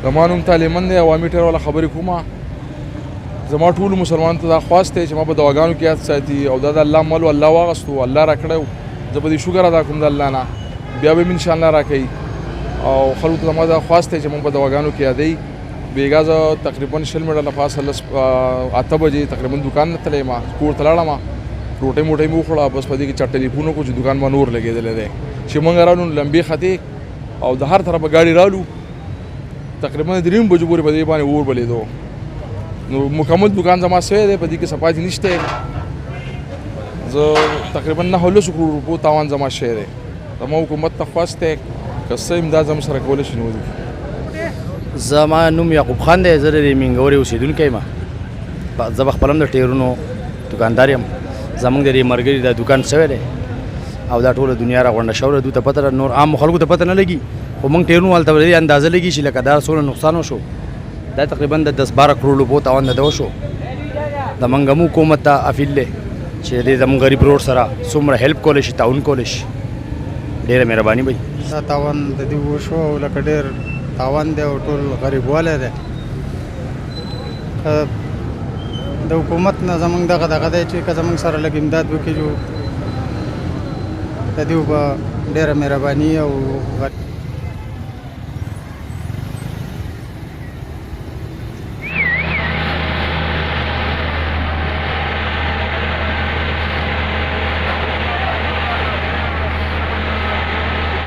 زما نوم طالبمن دی او میټر والا خبرې کومه. زما ټولو مسلمانانو ته دا خواست دی چې ما په دواګانو کې یاد ساتي او دا د الله مل و الله واغستو الله راکړی. زه به دې شکر ادا کوم د الله نه، بیا به مې انشاءالله راکوي. او خلکو ته زما دا خواست دی چې موږ په دواګانو کې یادوي. بېګا زه تقریبا 20 منټه نه پاسه 8 بجې تقریبا دکان نه تللی ما کور ته لاړم، روټۍ موټۍ مې وخوړه، بس په دې کې چټ ټلیفون وکړو چې دکان به نور لګېدلی دی. چې موږ رالو نو لمبې ختې او د هر طرفه ګاډي رالو، تقریبا 3 بجو پورې په دې باندې اور بلېدو. نو مکمل دکان زما سوی دی، په دې کې صفاتې نشته. زه تقریبا 9 کروڑ تاوان زما شوی دی. زما حکومت ته خواست دی که څه امداد زموږ سره کولی شي نو وکړي. زما نوم یعقوب خان دی، زه د مینګورې اوسېدونکی یم. زه به خپله هم د ټیرونو دکاندار یم. زموږ د دې ملګري دا دکان سوی دی او دا ټوله دنیا راغونډه شوې. دوی ته پته ده، نور عام خلکو ته پته نه لګي، خو موږ ټیرونو والته به دې اندازه لګي چې لکه دا څومره نقصان وشو. دا تقریبا د 10-12 کروڑ روپو تاوان د ده وشو. د موږ هم حکومت ته اپیل دی چې دې زموږ غریب روډ سره څومره هیلپ کولی شي، تعاون کولی شي. ډېره مهرباني به وي. دا تاوان د دې وشو او لکه ډېر تاوان دی او ټول غریبوالی دی. د حکومت نه زموږ دغه دی چې که زموږ سره لږ امداد وکړي، د دې به ډېره مهرباني او